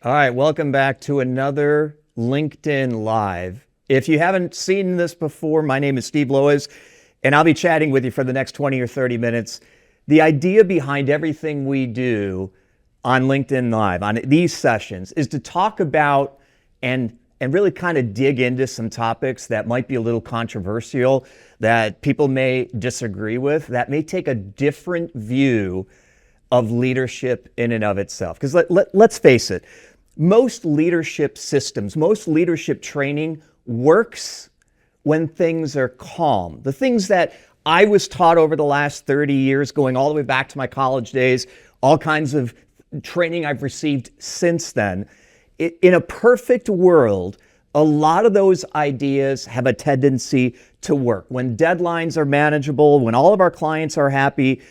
All right, welcome back to another LinkedIn Live. If you haven't seen this before, my name is Steve Lois, and I'll be chatting with you for the next 20 or 30 minutes. The idea behind everything we do on LinkedIn Live, on these sessions, is to talk about and really kind of dig into some topics that might be a little controversial, that people may disagree with, that may take a different view of leadership in and of itself. Because let's face it, most leadership systems, most leadership training works when things are calm. The things that I was taught over the last 30 years, going all the way back to my college days, all kinds of training I've received since then. In a perfect world, a lot of those ideas have a tendency to work. When deadlines are manageable, when all of our clients are happy,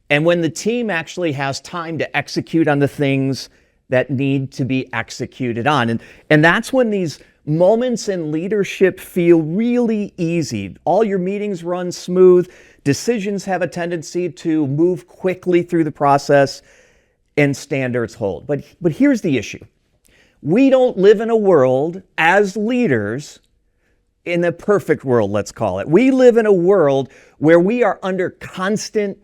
and when the team actually has time to execute on the things that need to be executed on. And that's when these moments in leadership feel really easy. All your meetings run smooth, decisions have a tendency to move quickly through the process, and standards hold. But here's the issue. We don't live in a world as leaders, in the perfect world, let's call it. We live in a world where we are under constant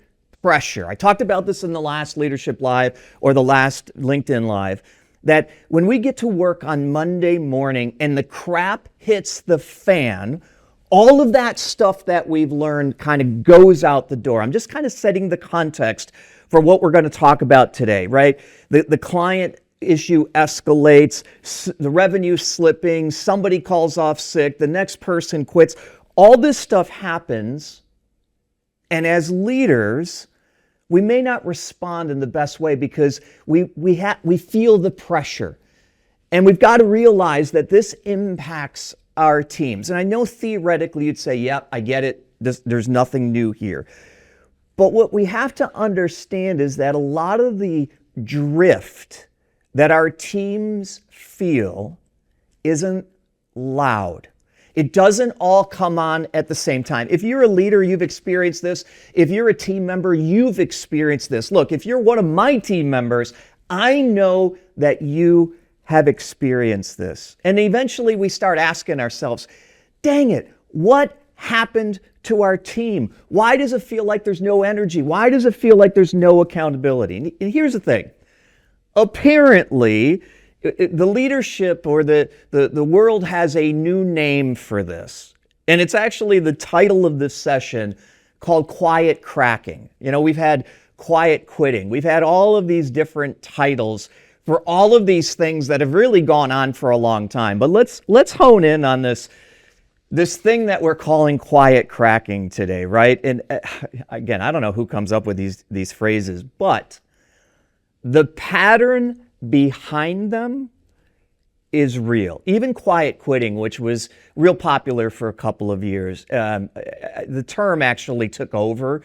pressure. I talked about this in the last Leadership Live or the last LinkedIn Live, that when we get to work on Monday morning and the crap hits the fan, all of that stuff that we've learned kind of goes out the door. I'm just kind of setting the context for what we're going to talk about today, right? The client issue escalates, the revenue slipping, somebody calls off sick, the next person quits. All this stuff happens. And as leaders, we may not respond in the best way because we feel the pressure. And we've got to realize that this impacts our teams. And I know theoretically you'd say, yep, I get it. There's nothing new here. But what we have to understand is that a lot of the drift that our teams feel isn't loud. It doesn't all come on at the same time. If you're a leader, you've experienced this. If you're a team member, you've experienced this. Look, if you're one of my team members, I know that you have experienced this. And eventually we start asking ourselves, dang it, what happened to our team? Why does it feel like there's no energy? Why does it feel like there's no accountability? And here's the thing. Apparently, the leadership or the world has a new name for this. And it's actually the title of this session called quiet cracking. You know, we've had quiet quitting. We've had all of these different titles for all of these things that have really gone on for a long time. But let's hone in on this thing that we're calling quiet cracking today, right? And again, I don't know who comes up with these phrases, but the pattern behind them is real. Even quiet quitting, which was real popular for a couple of years, the term actually took over.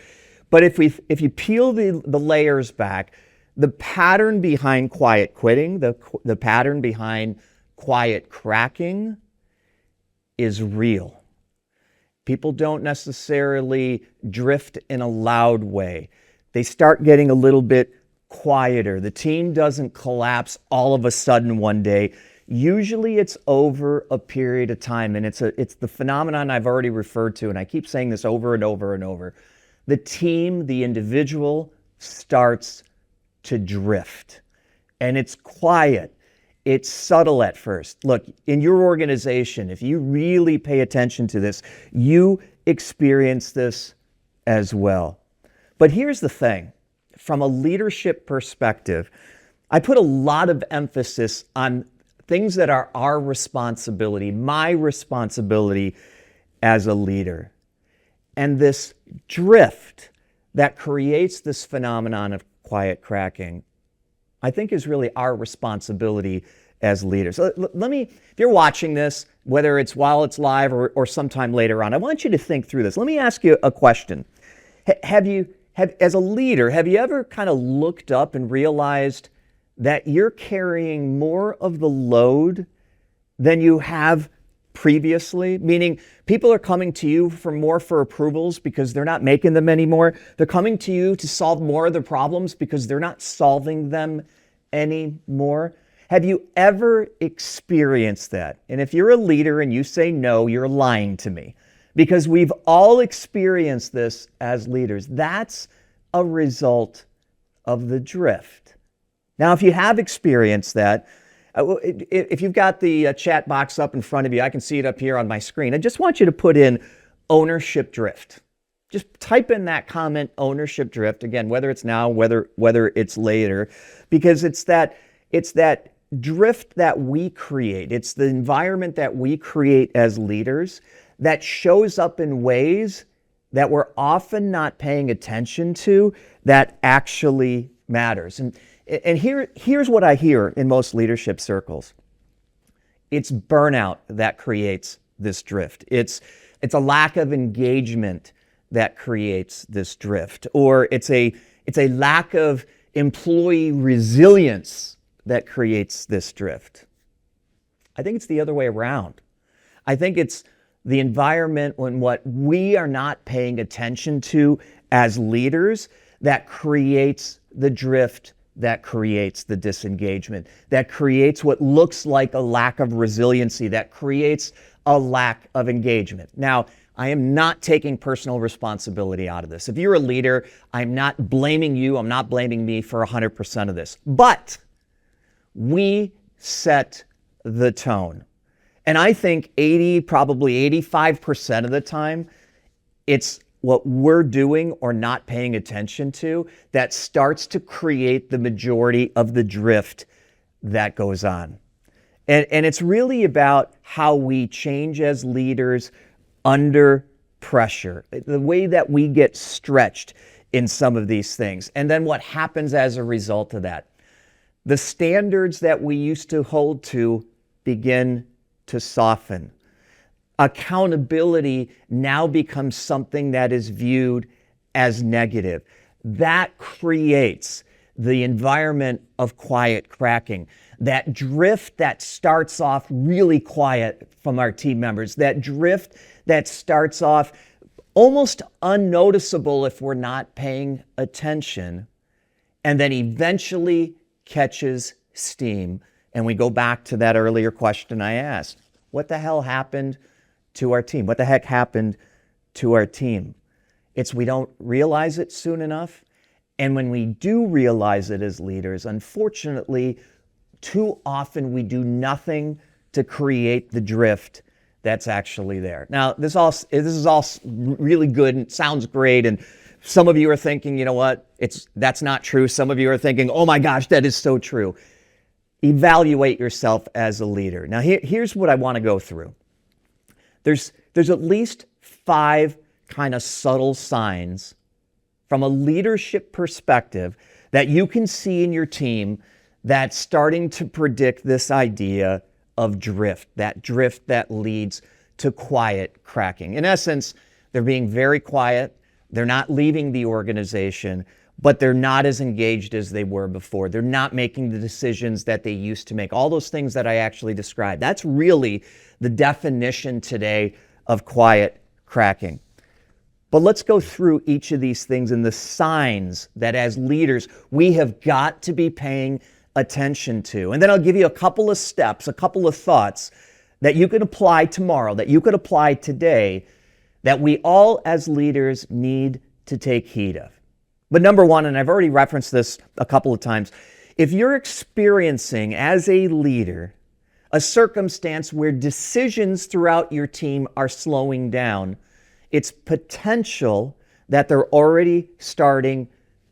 But if you peel the layers back, the pattern behind quiet quitting, the pattern behind quiet cracking is real. People don't necessarily drift in a loud way. They start getting a little bit quieter. The team doesn't collapse all of a sudden one day. Usually it's over a period of time, and it's the phenomenon I've already referred to, and I keep saying this over and over and over. The team, the individual, starts to drift, and it's quiet. It's subtle at first. Look, in your organization, if you really pay attention to this, you experience this as well. But here's the thing. From a leadership perspective, I put a lot of emphasis on things that are our responsibility, my responsibility as a leader. And this drift that creates this phenomenon of quiet cracking, I think is really our responsibility as leaders. So let me, if you're watching this, whether it's while it's live or sometime later on, I want you to think through this. Let me ask you a question. As a leader, have you ever kind of looked up and realized that you're carrying more of the load than you have previously? Meaning people are coming to you for approvals because they're not making them anymore. They're coming to you to solve more of their problems because they're not solving them anymore. Have you ever experienced that? And if you're a leader and you say no, you're lying to me, because we've all experienced this as leaders. That's a result of the drift. Now, if you have experienced that, if you've got the chat box up in front of you, I can see it up here on my screen. I just want you to put in ownership drift. Just type in that comment, ownership drift, again, whether it's now, whether it's later, because it's that drift that we create. It's the environment that we create as leaders that shows up in ways that we're often not paying attention to that actually matters. And here's what I hear in most leadership circles. It's burnout that creates this drift. It's a lack of engagement that creates this drift, or it's a lack of employee resilience that creates this drift. I think it's the other way around. I think it's the environment when what we are not paying attention to as leaders that creates the drift, that creates the disengagement, that creates what looks like a lack of resiliency, that creates a lack of engagement. Now, I am not taking personal responsibility out of this. If you're a leader, I'm not blaming you, I'm not blaming me for 100% of this. But we set the tone. And I think 80, probably 85% of the time, it's what we're doing or not paying attention to that starts to create the majority of the drift that goes on. And it's really about how we change as leaders under pressure, the way that we get stretched in some of these things. And then what happens as a result of that. The standards that we used to hold to begin to soften. Accountability now becomes something that is viewed as negative. That creates the environment of quiet cracking. That drift that starts off really quiet from our team members. That drift that starts off almost unnoticeable if we're not paying attention, and then eventually catches steam. And we go back to that earlier question I asked. What the hell happened to our team? What the heck happened to our team? It's we don't realize it soon enough. And when we do realize it as leaders, unfortunately, too often we do nothing to create the drift that's actually there. Now, this is all really good and sounds great. And some of you are thinking, you know what? That's not true. Some of you are thinking, oh my gosh, that is so true. Evaluate yourself as a leader. Now, here's what I want to go through. There's at least 5 kind of subtle signs from a leadership perspective that you can see in your team that's starting to predict this idea of drift, that drift that leads to quiet cracking. In essence, they're being very quiet. They're not leaving the organization, but they're not as engaged as they were before. They're not making the decisions that they used to make. All those things that I actually described. That's really the definition today of quiet cracking. But let's go through each of these things and the signs that as leaders, we have got to be paying attention to. And then I'll give you a couple of steps, a couple of thoughts that you can apply tomorrow, that you could apply today, that we all as leaders need to take heed of. But number one, and I've already referenced this a couple of times, if you're experiencing as a leader a circumstance where decisions throughout your team are slowing down, it's potential that they're already starting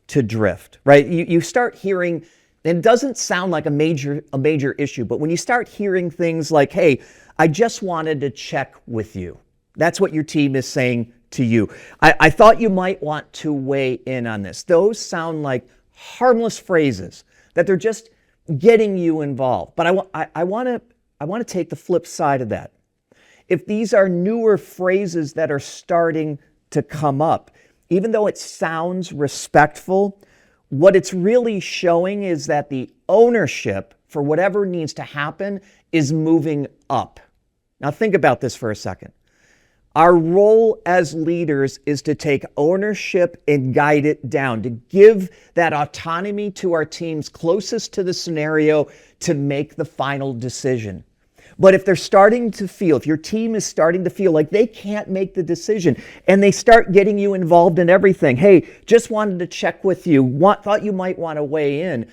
to drift, right? You start hearing, and it doesn't sound like a major issue, but when you start hearing things like, hey, I just wanted to check with you. That's what your team is saying to you. I thought you might want to weigh in on this. Those sound like harmless phrases that they're just getting you involved. But I want to take the flip side of that. If these are newer phrases that are starting to come up, even though it sounds respectful, what it's really showing is that the ownership for whatever needs to happen is moving up. Now think about this for a second. Our role as leaders is to take ownership and guide it down, to give that autonomy to our teams closest to the scenario to make the final decision. But if they're starting to feel, if your team is starting to feel like they can't make the decision and they start getting you involved in everything, hey, just wanted to check with you, thought you might want to weigh in,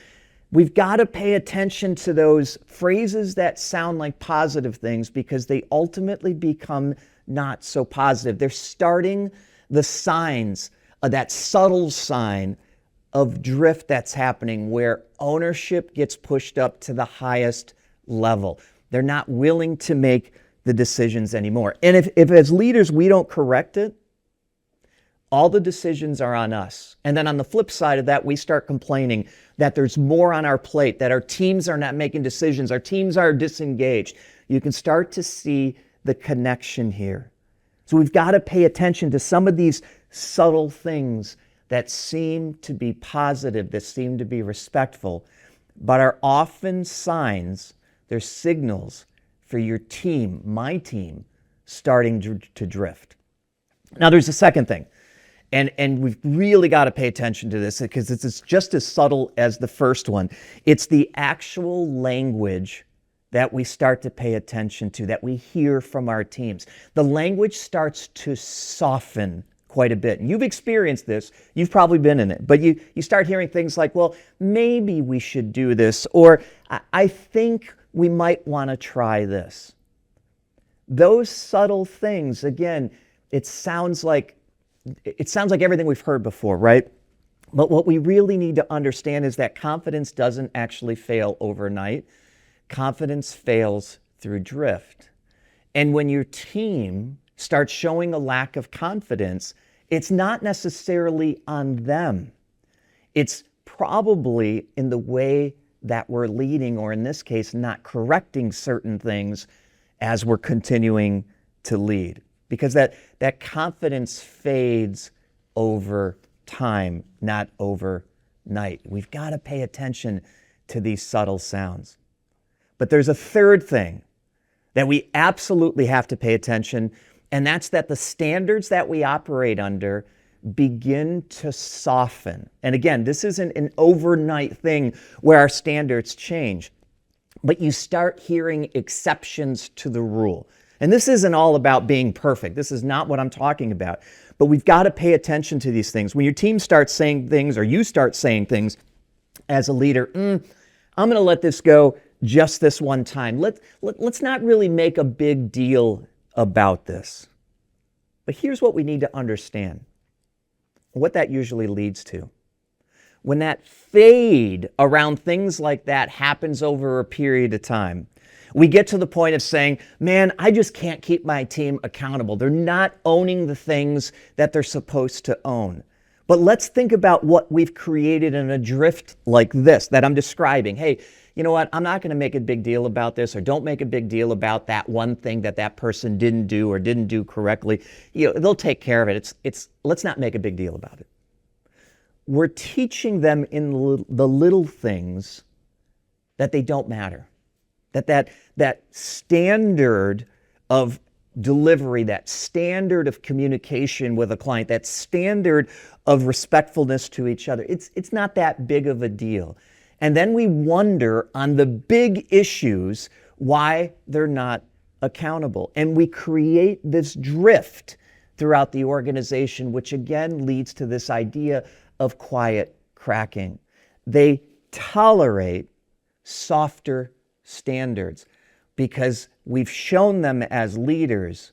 we've got to pay attention to those phrases that sound like positive things because they ultimately become not so positive. They're starting the signs, that subtle sign of drift that's happening where ownership gets pushed up to the highest level. They're not willing to make the decisions anymore. And if as leaders we don't correct it, all the decisions are on us. And then on the flip side of that, we start complaining that there's more on our plate, that our teams are not making decisions, our teams are disengaged. You can start to see the connection here. So we've got to pay attention to some of these subtle things that seem to be positive, that seem to be respectful, but are often signs, they're signals for your team, my team, starting to drift. Now there's a second thing, and we've really got to pay attention to this because it's just as subtle as the first one. It's the actual language that we start to pay attention to, that we hear from our teams. The language starts to soften quite a bit. And you've experienced this, you've probably been in it, but you start hearing things like, well, maybe we should do this, or I think we might want to try this. Those subtle things, again, it sounds like everything we've heard before, right? But what we really need to understand is that confidence doesn't actually fail overnight. Confidence fails through drift. And when your team starts showing a lack of confidence, it's not necessarily on them. It's probably in the way that we're leading, or in this case, not correcting certain things as we're continuing to lead. Because that confidence fades over time, not overnight. We've got to pay attention to these subtle sounds. But there's a third thing that we absolutely have to pay attention, and that's that the standards that we operate under begin to soften. And again, this isn't an overnight thing where our standards change, but you start hearing exceptions to the rule. And this isn't all about being perfect. This is not what I'm talking about. But we've got to pay attention to these things. When your team starts saying things, or you start saying things as a leader, I'm going to let this go just this one time. Let's not really make a big deal about this. But here's what we need to understand, what that usually leads to. When that fade around things like that happens over a period of time, we get to the point of saying, man, I just can't keep my team accountable. They're not owning the things that they're supposed to own. But let's think about what we've created in a drift like this that I'm describing. Hey, you know what? I'm not going to make a big deal about this, or don't make a big deal about that one thing that person didn't do or didn't do correctly. They'll take care of it. Let's not make a big deal about it. We're teaching them in the little things that they don't matter. That standard of delivery, that standard of communication with a client, that standard of respectfulness to each other, it's not that big of a deal. And then we wonder on the big issues why they're not accountable. And we create this drift throughout the organization, which again leads to this idea of quiet cracking. They tolerate softer standards because we've shown them as leaders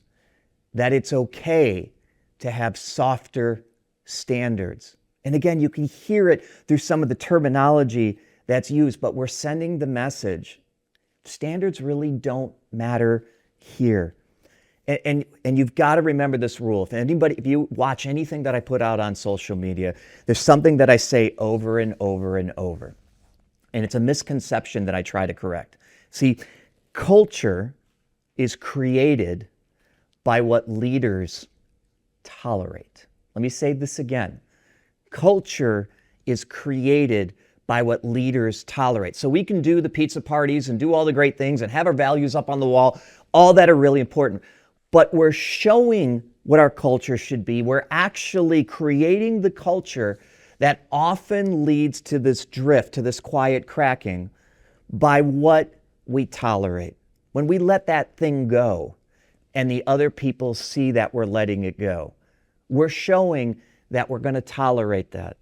that it's okay to have softer standards. And again, you can hear it through some of the terminology that's used, but we're sending the message. Standards really don't matter here. And you've got to remember this rule. If you watch anything that I put out on social media, there's something that I say over and over and over. And it's a misconception that I try to correct. See, culture is created by what leaders tolerate. Let me say this again. Culture is created by what leaders tolerate. So we can do the pizza parties and do all the great things and have our values up on the wall, all that are really important. but we're showing what our culture should be. We're actually creating the culture that often leads to this drift, to this quiet cracking, by what we tolerate. When we let that thing go and the other people see that we're letting it go, we're showing that we're going to tolerate that.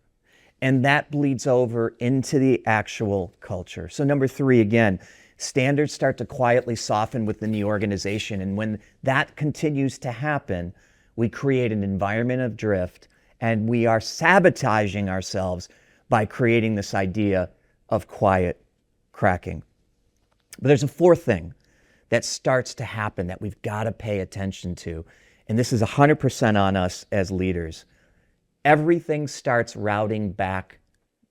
And that bleeds over into the actual culture. So number 3, again, standards start to quietly soften within the organization. And when that continues to happen, we create an environment of drift, and we are sabotaging ourselves by creating this idea of quiet cracking. But there's a 4th thing that starts to happen that we've got to pay attention to. And this is 100% on us as leaders. Everything starts routing back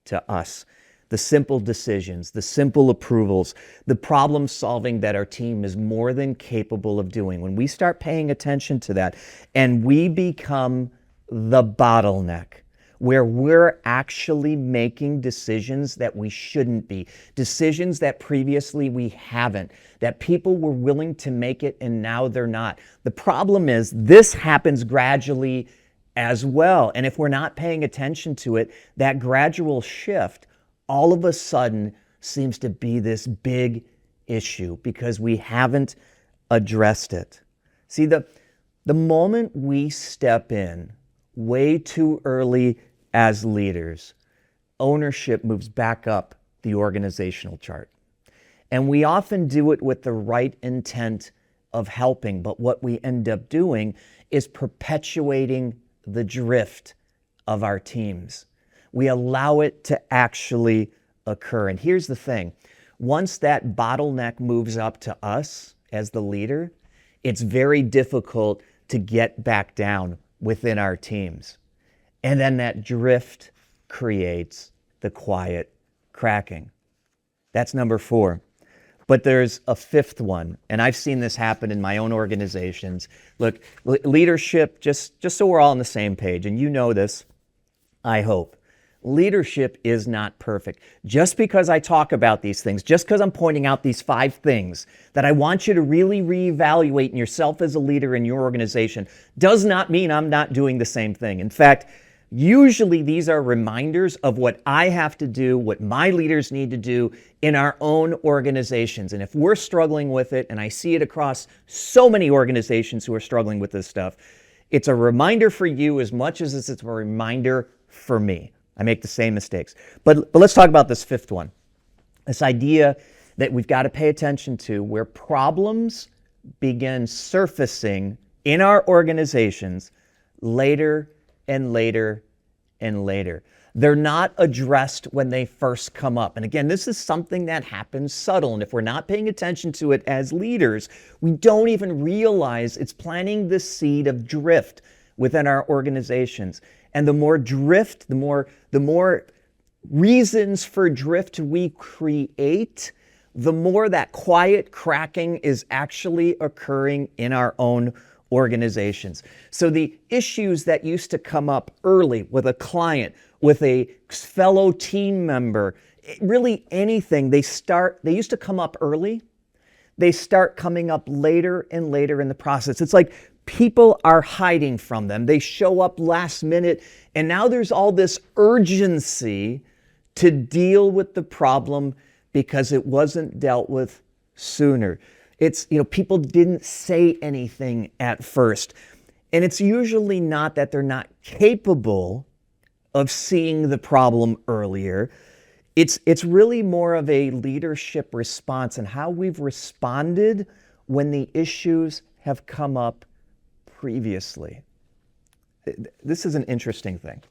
to us. The simple decisions, the simple approvals, the problem solving that our team is more than capable of doing. When we start paying attention to that and we become the bottleneck, where we're actually making decisions that we shouldn't be, decisions that previously we haven't, that people were willing to make it and now they're not. The problem is this happens gradually as well. And if we're not paying attention to it, that gradual shift all of a sudden seems to be this big issue because we haven't addressed it. See, the moment we step in way too early as leaders, ownership moves back up the organizational chart. And we often do it with the right intent of helping, but what we end up doing is perpetuating the drift of our teams. We allow it to actually occur. And here's the thing. Once that bottleneck moves up to us as the leader, it's very difficult to get back down within our teams. And then that drift creates the quiet cracking. That's number 4. But there's a 5th one, and I've seen this happen in my own organizations. Look, leadership, just so we're all on the same page, and you know this, I hope. Leadership is not perfect. Just because I talk about these things, just because I'm pointing out these 5 things that I want you to really reevaluate in yourself as a leader in your organization, does not mean I'm not doing the same thing. In fact, usually these are reminders of what I have to do, what my leaders need to do in our own organizations. And if we're struggling with it, and I see it across so many organizations who are struggling with this stuff, it's a reminder for you as much as it's a reminder for me. I make the same mistakes. But let's talk about this 5th one. This idea that we've got to pay attention to where problems begin surfacing in our organizations later and later and later. They're not addressed when they first come up. And again, this is something that happens subtle. And if we're not paying attention to it as leaders, we don't even realize it's planting the seed of drift within our organizations. And the more drift, the more reasons for drift we create, the more that quiet cracking is actually occurring in our own organizations. So the issues that used to come up early with a client, with a fellow team member, really anything, they used to come up early. They start coming up later and later in the process. It's like people are hiding from them. They show up last minute, and now there's all this urgency to deal with the problem because it wasn't dealt with sooner. It's, people didn't say anything at first. And it's usually not that they're not capable of seeing the problem earlier. It's really more of a leadership response and how we've responded when the issues have come up previously. This is an interesting thing.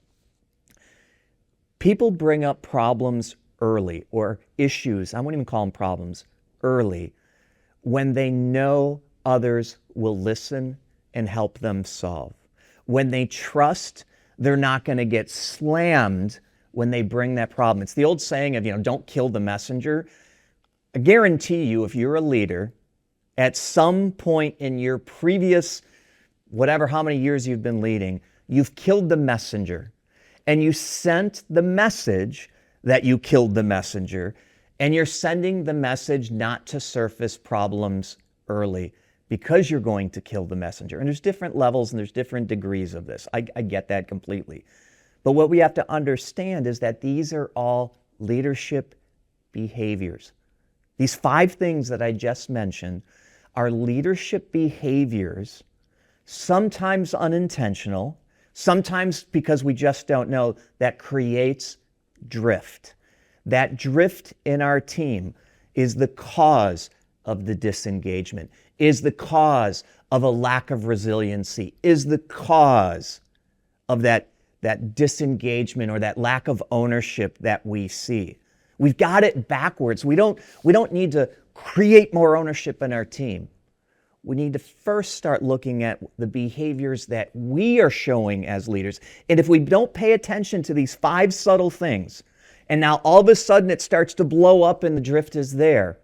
People bring up problems early, or issues, I won't even call them problems, early, when they know others will listen and help them solve. When they trust they're not going to get slammed when they bring that problem. It's the old saying of, don't kill the messenger. I guarantee you, if you're a leader, at some point in your previous, whatever, how many years you've been leading, you've killed the messenger. And you sent the message that you killed the messenger. And you're sending the message not to surface problems early because you're going to kill the messenger. And there's different levels and there's different degrees of this. I get that completely. But what we have to understand is that these are all leadership behaviors. These 5 things that I just mentioned are leadership behaviors, sometimes unintentional, sometimes because we just don't know, that creates drift. That drift in our team is the cause of the disengagement, is the cause of a lack of resiliency, is the cause of that disengagement or that lack of ownership that we see. We've got it backwards. We don't need to create more ownership in our team. We need to first start looking at the behaviors that we are showing as leaders. And if we don't pay attention to these 5 subtle things, and now all of a sudden it starts to blow up and the drift is there,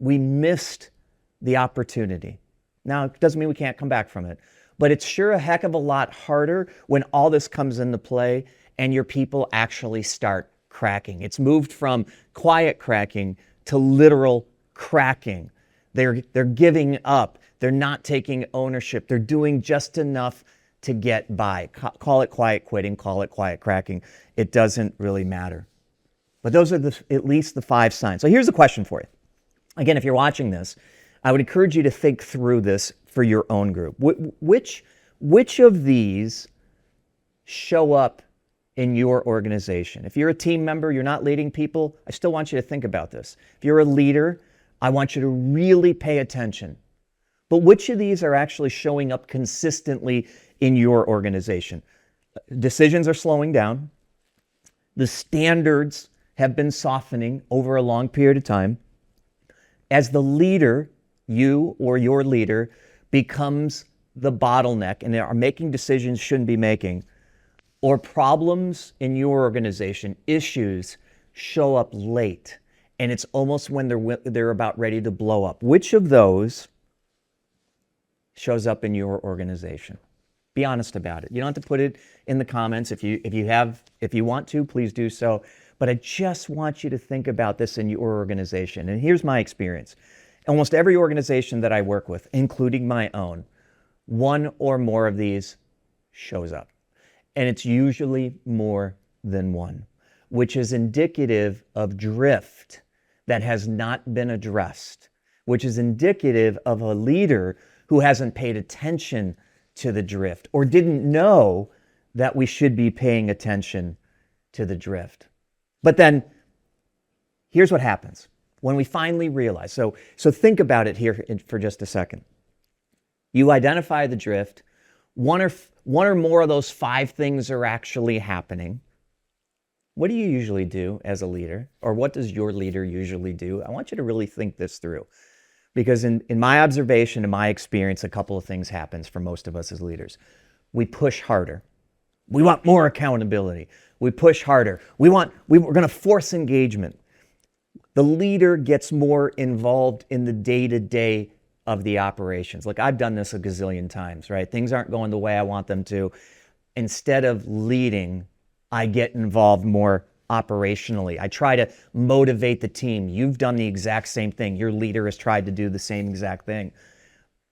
we missed the opportunity. Now, it doesn't mean we can't come back from it, but it's sure a heck of a lot harder when all this comes into play and your people actually start cracking. It's moved from quiet cracking to literal cracking. They're giving up. They're not taking ownership. They're doing just enough to get by. Call it quiet quitting, call it quiet cracking. It doesn't really matter. But those are at least the 5 signs. So here's a question for you. Again, if you're watching this, I would encourage you to think through this for your own group. Which of these show up in your organization? If you're a team member, you're not leading people, I still want you to think about this. If you're a leader, I want you to really pay attention. But which of these are actually showing up consistently in your organization? Decisions are slowing down. The standards have been softening over a long period of time. As the leader, you or your leader becomes the bottleneck and they are making decisions shouldn't be making, or problems in your organization, issues show up late, and it's almost when they're about ready to blow up. Which of those shows up in your organization? Be honest about it. You don't have to put it in the comments. If you want to, please do so. But I just want you to think about this in your organization. And here's my experience. Almost every organization that I work with, including my own, one or more of these shows up. And it's usually more than one, which is indicative of drift that has not been addressed, which is indicative of a leader who hasn't paid attention to the drift or didn't know that we should be paying attention to the drift. But then here's what happens when we finally realize. So think about it here for just a second. You identify the drift. One or more of those 5 things are actually happening. What do you usually do as a leader? Or what does your leader usually do? I want you to really think this through. Because in my observation, in my experience, a couple of things happens for most of us as leaders. We push harder. We want more accountability. We push harder. We're going to force engagement. The leader gets more involved in the day-to-day of the operations. Look, I've done this a gazillion times, right? Things aren't going the way I want them to. Instead of leading, I get involved more operationally. I try to motivate the team. You've done the exact same thing. Your leader has tried to do the same exact thing.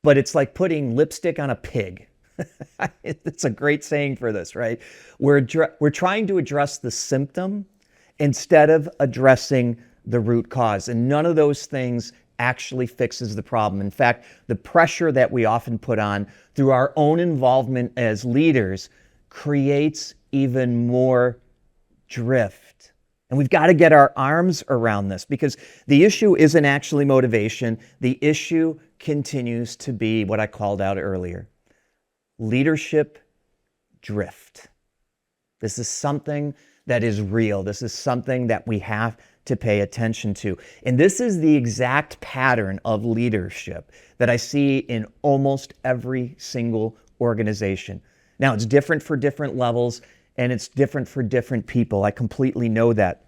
But it's like putting lipstick on a pig. It's a great saying for this, right? We're trying to address the symptom instead of addressing the root cause. And none of those things actually fixes the problem. In fact, the pressure that we often put on through our own involvement as leaders creates even more drift. And we've got to get our arms around this because the issue isn't actually motivation. The issue continues to be what I called out earlier. Leadership drift. This is something that is real. This is something that we have to pay attention to. And this is the exact pattern of leadership that I see in almost every single organization. Now, it's different for different levels and it's different for different people. I completely know that.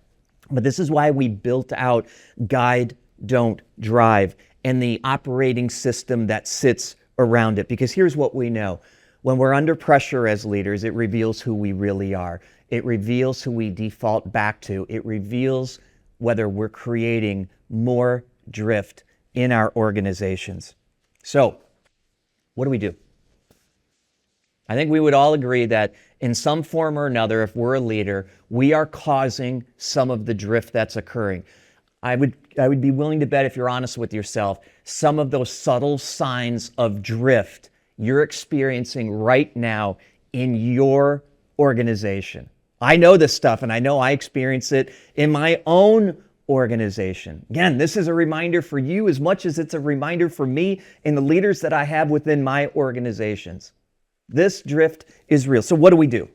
But this is why we built out Guide, Don't Drive and the operating system that sits around it. Because here's what we know. When we're under pressure as leaders, it reveals who we really are. It reveals who we default back to. It reveals whether we're creating more drift in our organizations. So, what do we do? I think we would all agree that in some form or another, if we're a leader, we are causing some of the drift that's occurring. I would be willing to bet, if you're honest with yourself, some of those subtle signs of drift you're experiencing right now in your organization. I know this stuff, and I know I experience it in my own organization. Again, this is a reminder for you as much as it's a reminder for me and the leaders that I have within my organizations. This drift is real. So what do we do?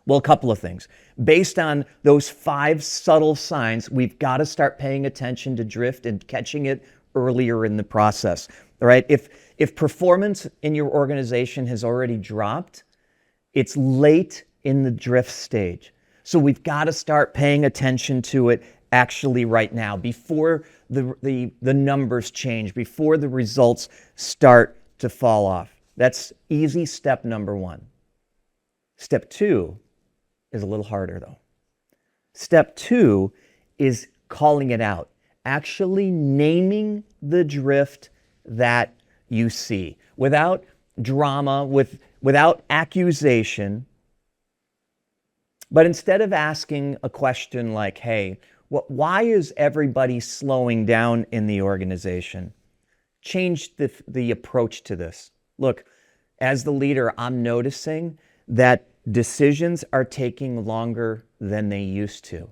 Well, a couple of things. Based on those 5 subtle signs, we've got to start paying attention to drift and catching it earlier in the process. All right? If performance in your organization has already dropped, it's late in the drift stage. So we've got to start paying attention to it actually right now, before the numbers change, before the results start to fall off. That's easy step number 1. Step 2 is a little harder though. Step 2 is calling it out, actually naming the drift that you see without drama, without accusation. But instead of asking a question like, hey, why is everybody slowing down in the organization? Change the approach to this. Look, as the leader, I'm noticing that decisions are taking longer than they used to.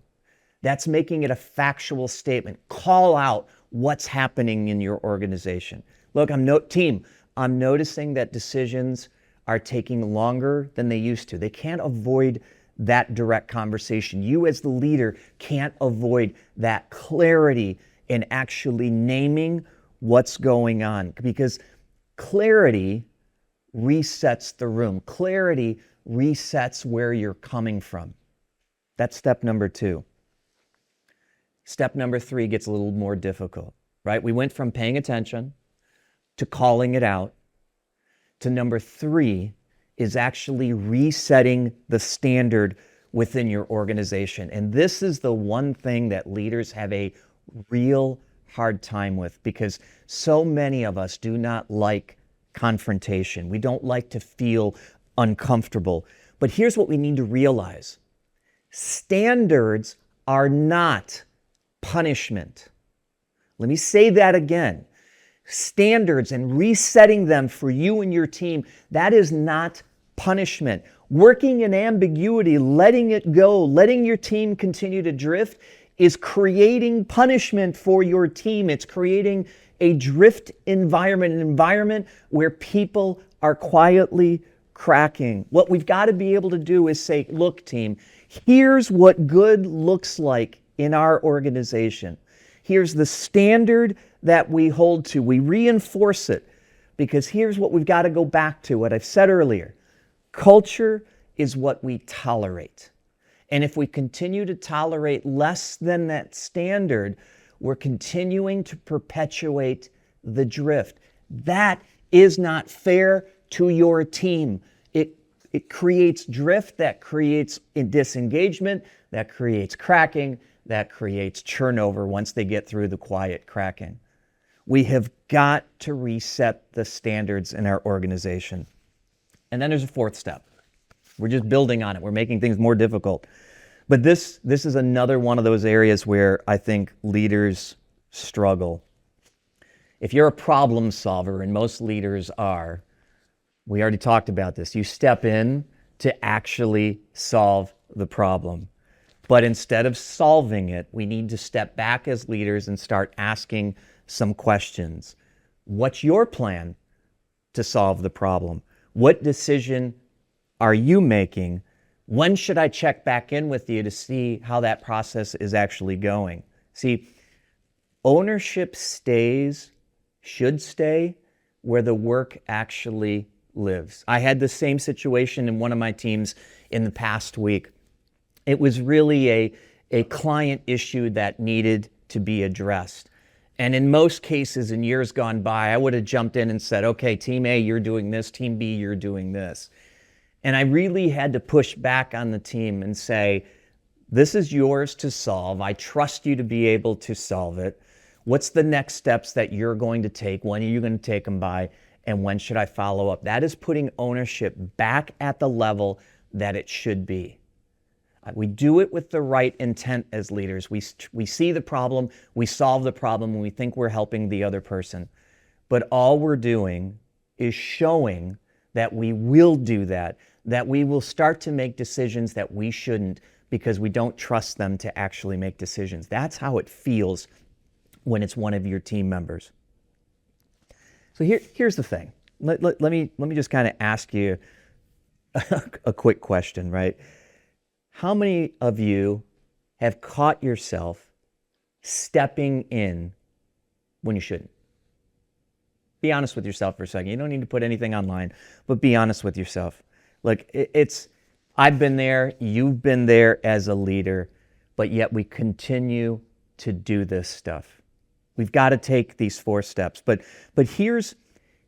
That's making it a factual statement. Call out what's happening in your organization. Look, I'm noticing that decisions are taking longer than they used to. They can't avoid that direct conversation. You as the leader can't avoid that clarity in actually naming what's going on, because clarity resets the room. Clarity resets where you're coming from. That's step number 2. Step number 3 gets a little more difficult, right? We went from paying attention to calling it out to number 3 is actually resetting the standard within your organization. And this is the one thing that leaders have a real hard time with, because so many of us do not like confrontation. We don't like to feel uncomfortable. But here's what we need to realize. Standards are not punishment. Let me say that again. Standards and resetting them for you and your team, that is not punishment. Working in ambiguity, letting it go, letting your team continue to drift is creating punishment for your team. It's creating a drift environment, an environment where people are quietly cracking. What we've got to be able to do is say, look, team, here's what good looks like in our organization. Here's the standard that we hold to. We reinforce it, because here's what we've got to go back to, what I've said earlier. Culture is what we tolerate. And if we continue to tolerate less than that standard, we're continuing to perpetuate the drift. That is not fair to your team. It creates drift, that creates disengagement, that creates cracking, that creates turnover once they get through the quiet cracking. We have got to reset the standards in our organization. And then there's a 4th step. We're just building on it. We're making things more difficult. But this is another one of those areas where I think leaders struggle. If you're a problem solver, and most leaders are, we already talked about this, you step in to actually solve the problem. But instead of solving it, we need to step back as leaders and start asking some questions. What's your plan to solve the problem? What decision are you making? When should I check back in with you to see how that process is actually going? See, ownership should stay where the work actually lives. I had the same situation in one of my teams in the past week. It was really a client issue that needed to be addressed. And in most cases, in years gone by, I would have jumped in and said, okay, team A, you're doing this, team B, you're doing this. And I really had to push back on the team and say, this is yours to solve. I trust you to be able to solve it. What's the next steps that you're going to take? When are you going to take them by? And when should I follow up? That is putting ownership back at the level that it should be. We do it with the right intent as leaders. We see the problem, we solve the problem, and we think we're helping the other person. But all we're doing is showing that we will do that we will start to make decisions that we shouldn't because we don't trust them to actually make decisions. That's how it feels when it's one of your team members. So here's the thing. Let me just kind of ask you a quick question, right? How many of you have caught yourself stepping in when you shouldn't? Be honest with yourself for a second. You don't need to put anything online, but be honest with yourself. Look, I've been there, you've been there as a leader, but yet we continue to do this stuff. We've got to take these 4 steps. But here's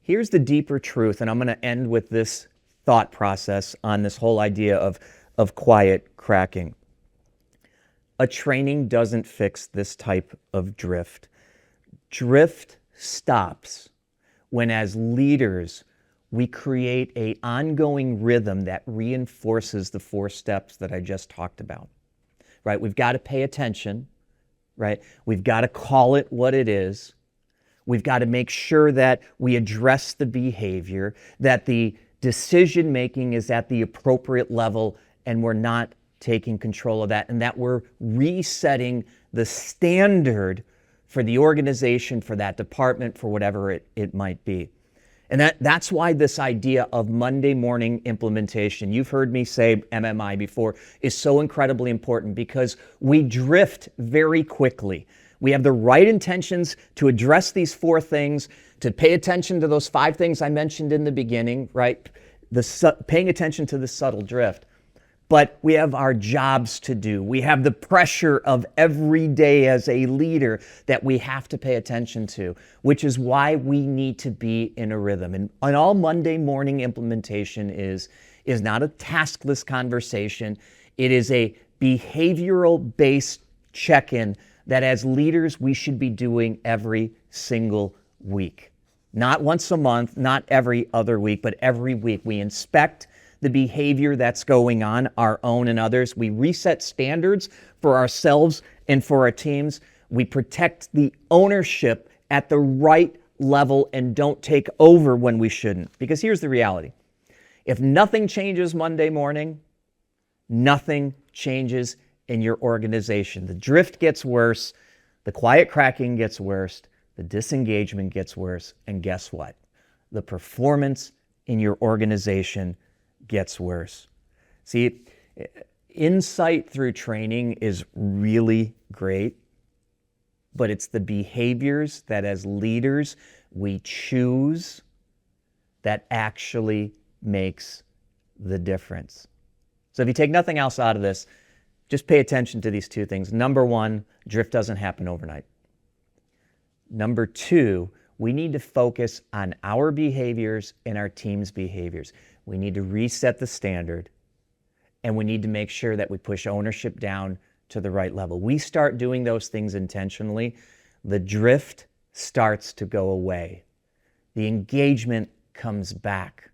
the deeper truth, and I'm going to end with this thought process on this whole idea of quiet cracking. A training doesn't fix this type of drift. Drift stops when, as leaders, we create an ongoing rhythm that reinforces the 4 steps that I just talked about, right? We've got to pay attention, right? We've got to call it what it is. We've got to make sure that we address the behavior, that the decision-making is at the appropriate level and we're not taking control of that, and that we're resetting the standard for the organization, for that department, for whatever it might be. And that's why this idea of Monday morning implementation, you've heard me say MMI before, is so incredibly important because we drift very quickly. We have the right intentions to address these 4 things, to pay attention to those 5 things I mentioned in the beginning, right? Paying attention to the subtle drift. But we have our jobs to do. We have the pressure of every day as a leader that we have to pay attention to, which is why we need to be in a rhythm. And all Monday morning implementation is not a taskless conversation. It is a behavioral-based check-in that as leaders we should be doing every single week. Not once a month, not every other week, but every week. We inspect the behavior that's going on, our own and others. We reset standards for ourselves and for our teams. We protect the ownership at the right level and don't take over when we shouldn't. Because here's the reality. If nothing changes Monday morning, nothing changes in your organization. The drift gets worse, the quiet cracking gets worse, the disengagement gets worse, and guess what? The performance in your organization gets worse. See, insight through training is really great, but it's the behaviors that as leaders we choose that actually makes the difference. So if you take nothing else out of this, just pay attention to these 2 things. Number 1, drift doesn't happen overnight. Number 2, we need to focus on our behaviors and our team's behaviors. We need to reset the standard, and we need to make sure that we push ownership down to the right level. We start doing those things intentionally, the drift starts to go away. The engagement comes back.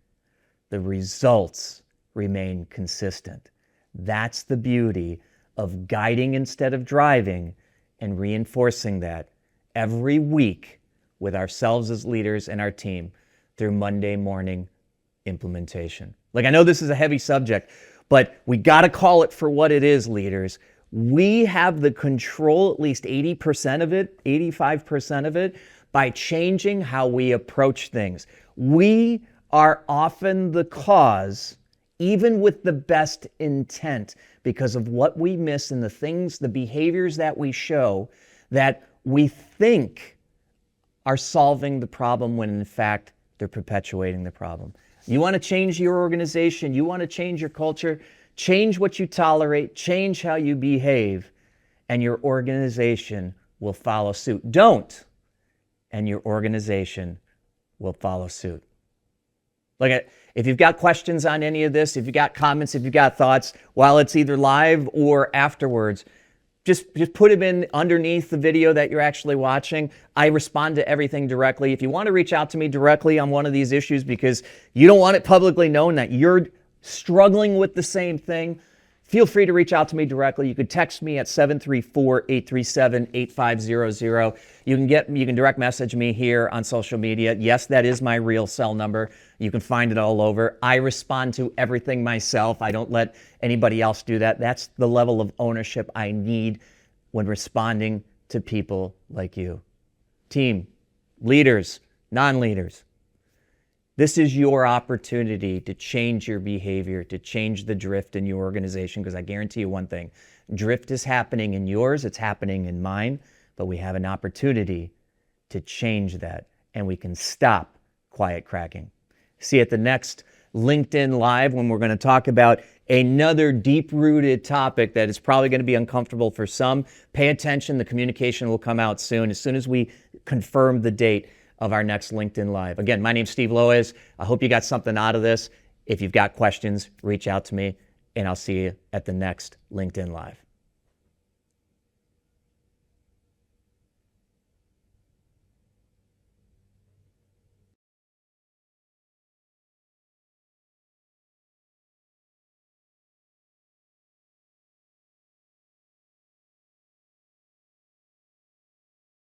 The results remain consistent. That's the beauty of guiding instead of driving and reinforcing that every week with ourselves as leaders and our team through Monday morning implementation. Like, I know this is a heavy subject, but we got to call it for what it is, leaders. We have the control, at least 80% of it, 85% of it, by changing how we approach things. We are often the cause, even with the best intent, because of what we miss in the things, the behaviors that we show that we think are solving the problem when in fact they're perpetuating the problem. You want to change your organization, you want to change your culture, change what you tolerate, change how you behave, and your organization will follow suit. Don't, and your organization will follow suit. Look, if you've got questions on any of this, if you've got comments, if you've got thoughts, while it's either live or afterwards, just put them in underneath the video that you're actually watching. I respond to everything directly. If you want to reach out to me directly on one of these issues because you don't want it publicly known that you're struggling with the same thing, feel free to reach out to me directly. You could text me at 734-837-8500. You can direct message me here on social media. Yes, that is my real cell number. You can find it all over. I respond to everything myself. I don't let anybody else do that. That's the level of ownership I need when responding to people like you. Team, leaders, non-leaders. This is your opportunity to change your behavior, to change the drift in your organization, because I guarantee you one thing, drift is happening in yours, it's happening in mine, but we have an opportunity to change that, and we can stop quiet cracking. See you at the next LinkedIn Live when we're going to talk about another deep-rooted topic that is probably going to be uncomfortable for some. Pay attention, the communication will come out soon as we confirm the date of our next LinkedIn Live. Again, my name's Steve Loez. I hope you got something out of this. If you've got questions, reach out to me, and I'll see you at the next LinkedIn Live.